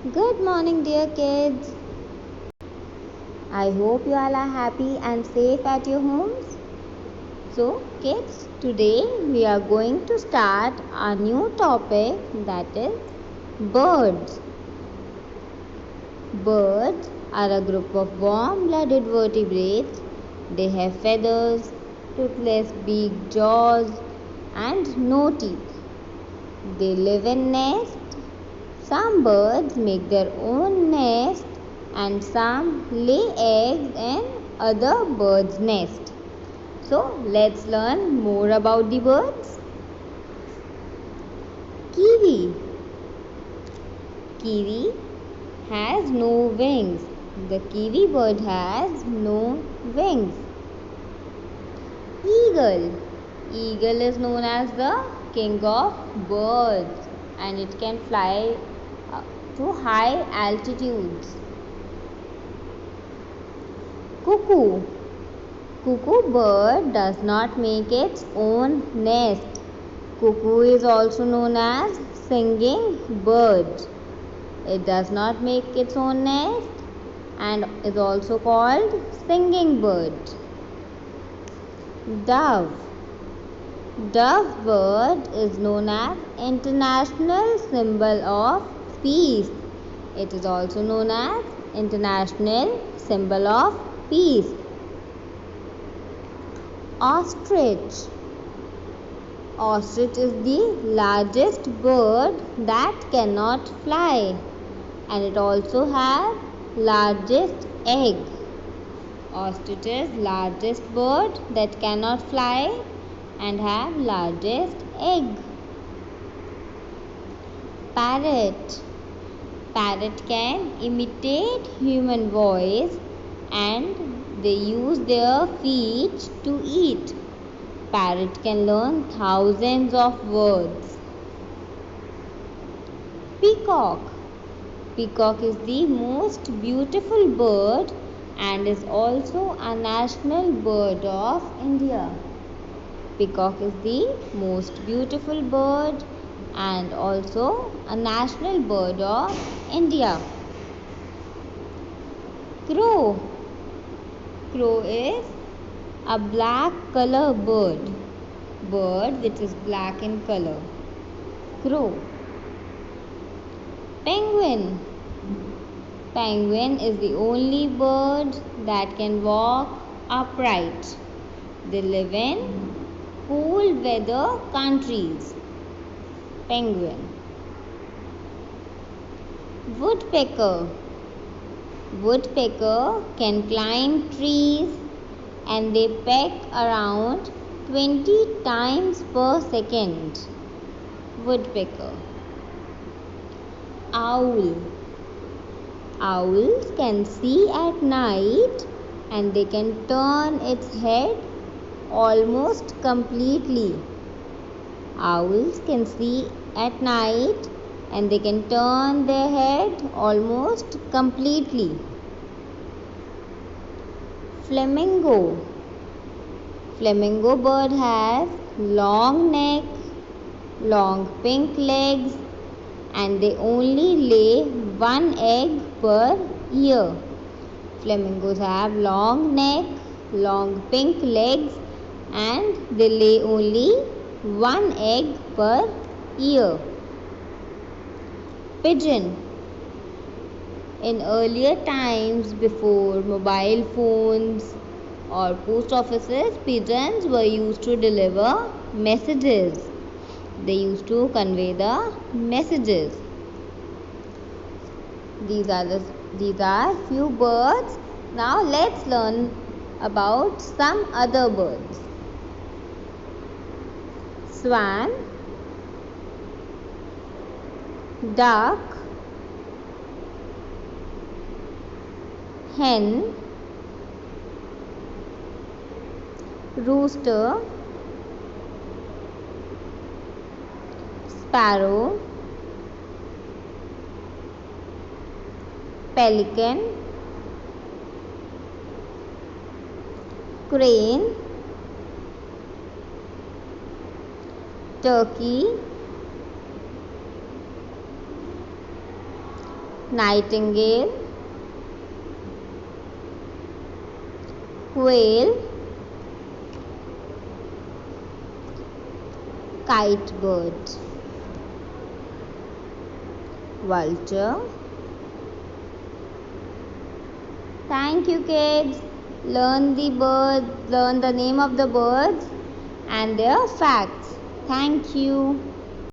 Good morning, dear kids. I hope you all are happy and safe at your homes. So, kids, today we are going to start a new topic, that is birds. Birds are a group of warm-blooded vertebrates. They have feathers, toothless beak jaws, and no teeth. They live in nests. Some birds make their own nest and some lay eggs in other birds' nest. So let's learn more about the birds. Kiwi. Kiwi has no wings. The kiwi bird has no wings. Eagle. Eagle is known as the king of birds and it can fly to high altitudes. Cuckoo. Cuckoo bird does not make its own nest. Cuckoo is also known as singing bird. It does not make its own nest and is also called singing bird. Dove. Dove bird is known as international symbol of peace. It is also known as international symbol of peace. Ostrich. Ostrich is the largest bird that cannot fly and it also has largest egg. Ostrich is largest bird that cannot fly and have largest egg. Parrot. Parrot can imitate human voice and they use their feet to eat. Parrot can learn thousands of words. Peacock. Peacock is the most beautiful bird and is also a national bird of India. Peacock is the most beautiful bird and also a national bird of India. Crow. Crow is a black color bird which is black in color. Crow. Penguin. Penguin is the only bird that can walk upright. They live in cold weather countries. Penguin. Woodpecker. Woodpecker can climb trees and they peck around 20 times per second. Woodpecker. Owl. Owls can see at night and they can turn its head almost completely. Owls can see at night and they can turn their head almost completely. Flamingo. Flamingo bird has long neck, long pink legs and they only lay one egg per year. Flamingos have long neck, long pink legs and they lay only one egg per year. Pigeon. In earlier times before mobile phones or post offices, pigeons were used to deliver messages. They used to convey the messages. These are few birds. Now let's learn about some other birds. Swan, duck, hen, rooster, sparrow, pelican, crane, turkey, nightingale, quail, kite bird, vulture. Thank you, kids. Learn the name of the birds and their facts. Thank you.